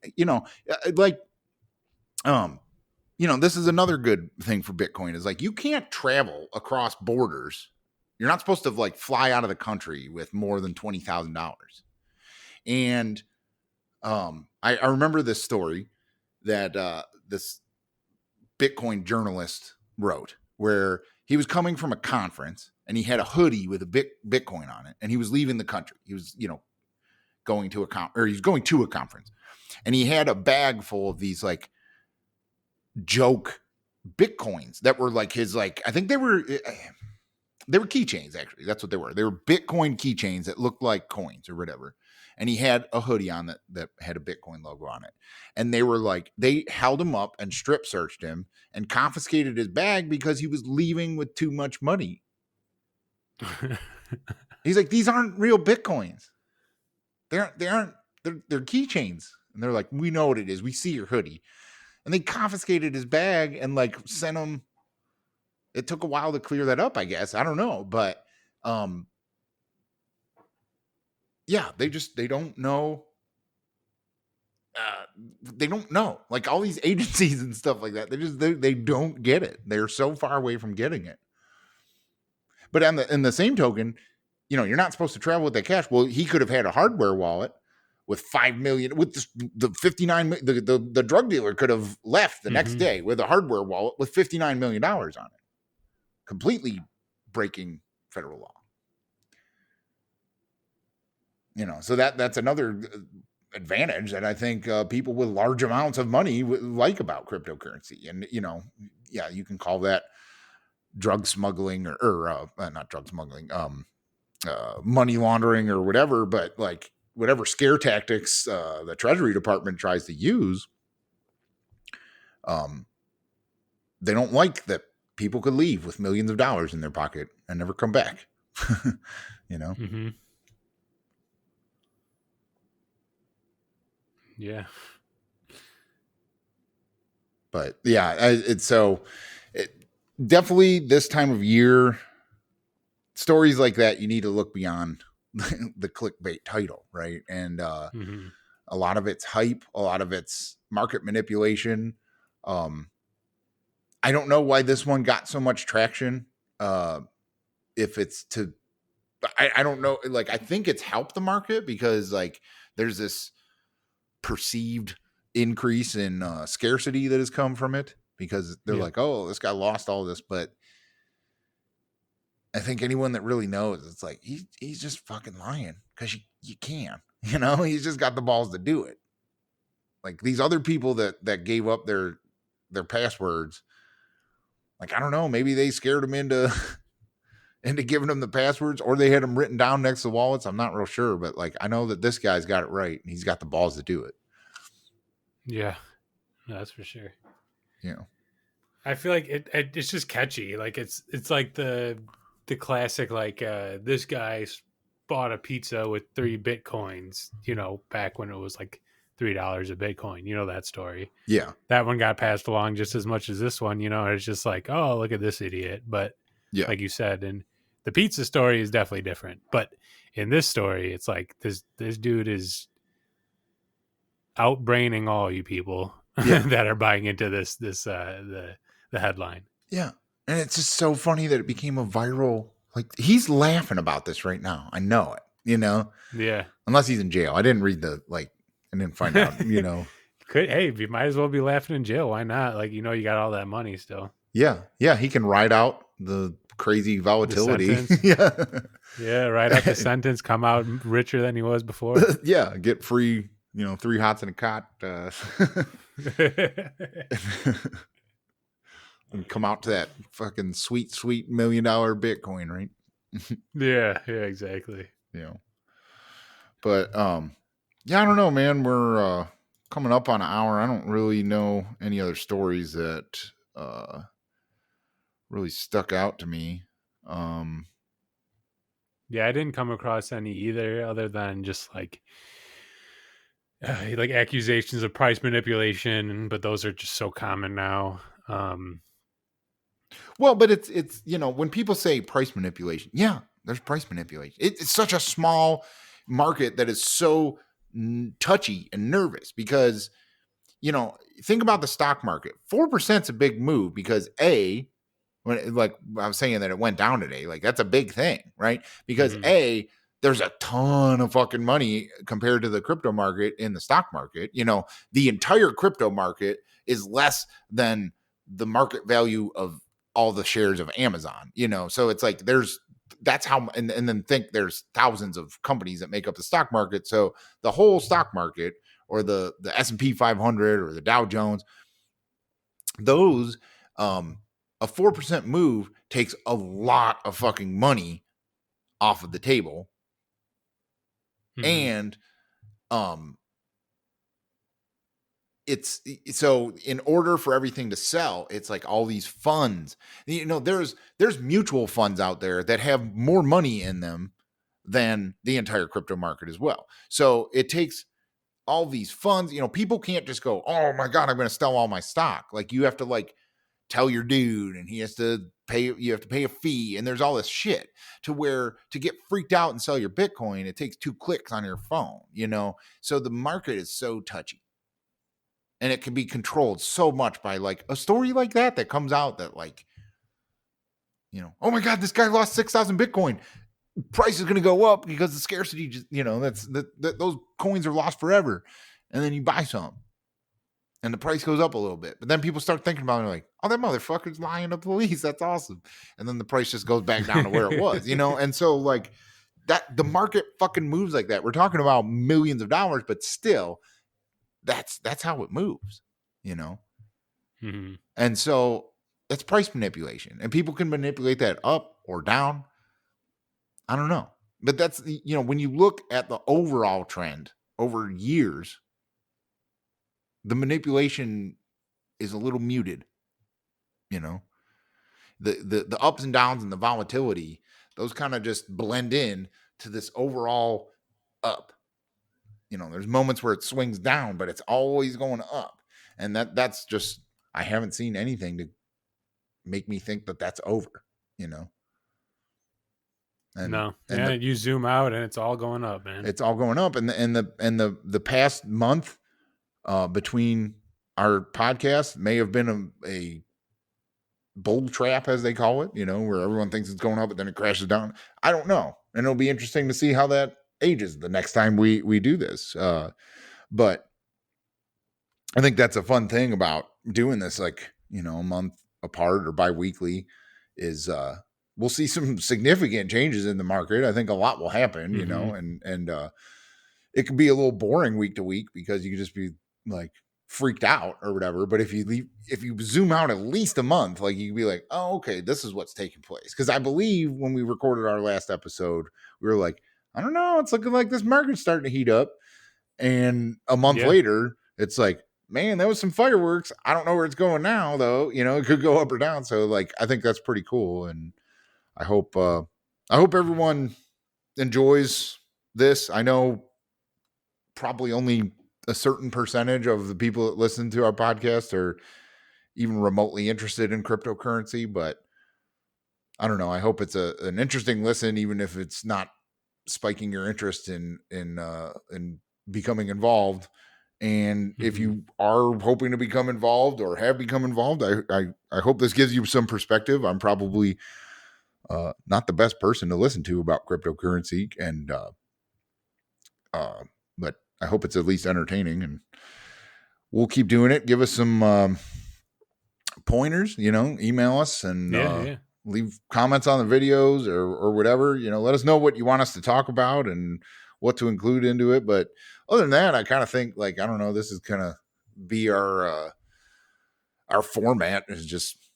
this is another good thing for Bitcoin, is, like, you can't travel across borders. You're not supposed to, like, fly out of the country with more than $20,000. And I remember this story that this Bitcoin journalist wrote, where he was coming from a conference and he had a hoodie with a Bitcoin on it, and he was leaving the country. He was, going to a conference, and he had a bag full of these, like, joke Bitcoins that were, like, his, like, I think they were They were keychains, actually. That's what they were. They were Bitcoin keychains that looked like coins or whatever. And he had a hoodie on that had a Bitcoin logo on it. And they were like, they held him up and strip searched him and confiscated his bag because he was leaving with too much money. He's like, these aren't real Bitcoins. They're keychains. And they're like, we know what it is. We see your hoodie. And they confiscated his bag and like sent him. It took a while to clear that up, I guess. I don't know. But yeah, they don't know. They don't know. Like all these agencies and stuff like that. They don't get it. They're so far away from getting it. But in the same token, you're not supposed to travel with that cash. Well, he could have had a hardware wallet with 5 million, with the 59, the drug dealer could have left the next day with a hardware wallet with $59 million on it, completely breaking federal law. So that's another advantage that I think people with large amounts of money like about cryptocurrency. And, yeah, you can call that drug smuggling or not drug smuggling, money laundering or whatever, but like whatever scare tactics the Treasury Department tries to use, they don't like that people could leave with millions of dollars in their pocket and never come back. Mm-hmm. Yeah. But yeah, definitely this time of year, stories like that, you need to look beyond the clickbait title, right? And a lot of it's hype, a lot of it's market manipulation. I don't know why this one got so much traction. If it's to, I don't know. Like, I think it's helped the market because like there's this perceived increase in scarcity that has come from it because they're like, oh, this guy lost all this. But I think anyone that really knows, it's like, he's just fucking lying because you can, he's just got the balls to do it. Like these other people that gave up their passwords, like, I don't know, maybe they scared them into giving them the passwords, or they had them written down next to wallets. I'm not real sure, but like, I know that this guy's got it right and he's got the balls to do it. Yeah, that's for sure. I feel like it's just catchy. Like it's like the classic, like this guy bought a pizza with 3 Bitcoins, back when it was like $3 a Bitcoin, that story. Yeah. That one got passed along just as much as this one, it's just like, oh, look at this idiot. But yeah, like you said, and the pizza story is definitely different. But in this story, it's like this dude is outbraining all you people that are buying into this the headline. Yeah. And it's just so funny that it became a viral, like he's laughing about this right now. I know it, Yeah. Unless he's in jail. I didn't read I didn't find out, Hey, you might as well be laughing in jail. Why not? Like, you got all that money still. Yeah. Yeah. He can ride out the crazy volatility. Yeah. Right out the sentence, come out richer than he was before. Yeah. Get free, 3 hots and a cot. And come out to that fucking sweet $1 million Bitcoin, right? Yeah, exactly. But yeah, I don't know, man. We're coming up on an hour. I don't really know any other stories that really stuck out to me. Yeah, I didn't come across any either, other than just like accusations of price manipulation, but those are just so common now. Well, but it's when people say price manipulation, yeah, there's price manipulation. It's such a small market that is so touchy and nervous because think about the stock market. 4% is a big move because when like I was saying that it went down today, like that's a big thing, right? Because there's a ton of fucking money compared to the crypto market in the stock market. The entire crypto market is less than the market value of all the shares of Amazon, so it's like that's how, and then think there's thousands of companies that make up the stock market. So the whole stock market or the S&P 500 or the Dow Jones, those a 4% move takes a lot of fucking money off of the table. And it's so in order for everything to sell, it's like all these funds, there's mutual funds out there that have more money in them than the entire crypto market as well. So it takes all these funds, people can't just go, oh my God, I'm going to sell all my stock. Like you have to like tell your dude and you have to pay a fee. And there's all this shit to where to get freaked out and sell your Bitcoin, it takes 2 clicks on your phone, so the market is so touchy. And it can be controlled so much by like a story like that comes out that like, oh my God, this guy lost 6,000 Bitcoin. Price is going to go up because the scarcity, just, those coins are lost forever. And then you buy some and the price goes up a little bit. But then people start thinking about it like, oh, that motherfucker's lying to the police. That's awesome. And then the price just goes back down to where it was, And so like that, the market fucking moves like that. We're talking about millions of dollars, but still, that's how it moves, And so that's price manipulation, and people can manipulate that up or down. I don't know, but that's when you look at the overall trend over years, the manipulation is a little muted. The ups and downs and the volatility, those kind of just blend in to this overall up. There's moments where it swings down, but it's always going up. And that's just, I haven't seen anything to make me think that that's over, And, no. And you zoom out and it's all going up, man. It's all going up. And the past month between our podcasts may have been a bull trap, as they call it, where everyone thinks it's going up, but then it crashes down. I don't know. And it'll be interesting to see how that ages the next time we do this. But I think that's a fun thing about doing this, like, a month apart or bi-weekly is, we'll see some significant changes in the market. I think a lot will happen, and it can be a little boring week to week because you can just be like freaked out or whatever. But if you zoom out at least a month, like you can be like, oh, okay, this is what's taking place. Cause I believe when we recorded our last episode, we were like, I don't know, it's looking like this market's starting to heat up. And a month later, it's like, man, that was some fireworks. I don't know where it's going now, though. It could go up or down. So, like, I think that's pretty cool, and I hope everyone enjoys this. I know probably only a certain percentage of the people that listen to our podcast are even remotely interested in cryptocurrency, but I don't know. I hope it's an interesting listen, even if it's not spiking your interest in becoming involved. And if you are hoping to become involved or have become involved, I hope this gives you some perspective. I'm probably not the best person to listen to about cryptocurrency, and but I hope it's at least entertaining, and we'll keep doing it. Give us some pointers, email us and leave comments on the videos or whatever, let us know what you want us to talk about and what to include into it. But other than that, I kind of think like, I don't know, this is going to be our format is just,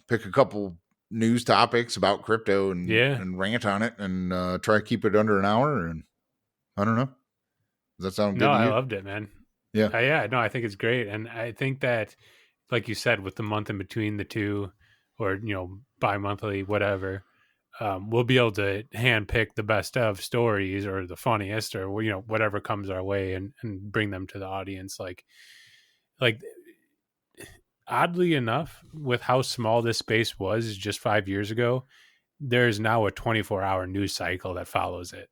pick a couple news topics about crypto and rant on it and try to keep it under an hour. And I don't know. Does that sound good to you? No, I loved it, man. Yeah. No, I think it's great. And I think that, like you said, with the month in between the two, or, bi-monthly, whatever, we'll be able to handpick the best of stories or the funniest or, whatever comes our way and bring them to the audience. Like oddly enough, with how small this space was just 5 years ago, there's now a 24-hour news cycle that follows it.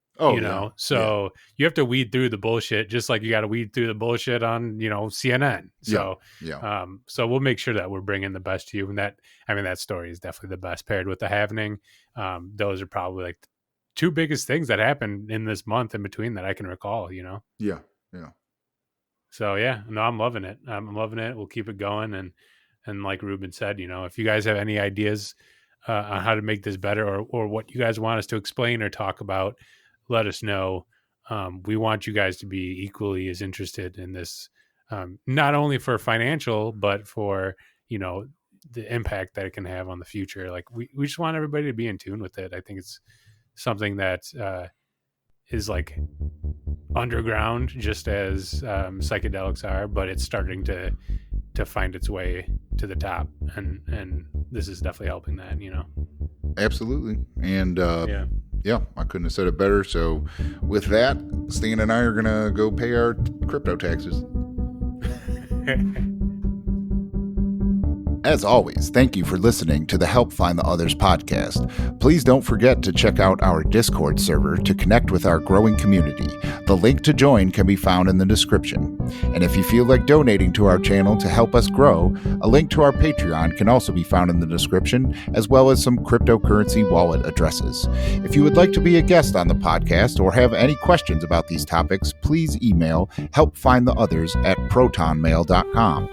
So you have to weed through the bullshit, just like you got to weed through the bullshit on, CNN. So, so we'll make sure that we're bringing the best to you. And that story is definitely the best paired with the halvening. Those are probably like the two biggest things that happened in this month in between that I can recall, Yeah. So I'm loving it. I'm loving it. We'll keep it going. And like Ruben said, if you guys have any ideas on how to make this better or what you guys want us to explain or talk about, let us know. We want you guys to be equally as interested in this, not only for financial, but for, impact that it can have on the future. Like we just want everybody to be in tune with it. I think it's something that is like underground, just as psychedelics are, but it's starting to find its way to the top, and this is definitely helping that, Absolutely. And yeah, I couldn't have said it better. So with that, Stan and I are gonna go pay our crypto taxes. As always, thank you for listening to the Help Find the Others podcast. Please don't forget to check out our Discord server to connect with our growing community. The link to join can be found in the description. And if you feel like donating to our channel to help us grow, a link to our Patreon can also be found in the description, as well as some cryptocurrency wallet addresses. If you would like to be a guest on the podcast or have any questions about these topics, please email helpfindtheothers@protonmail.com.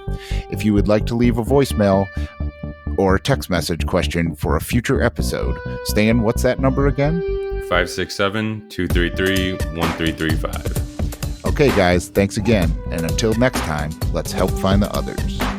If you would like to leave a voicemail or a text message question for a future episode, Stan, what's that number again? 567-233-1335. Okay, guys, thanks again. And until next time, let's help find the others.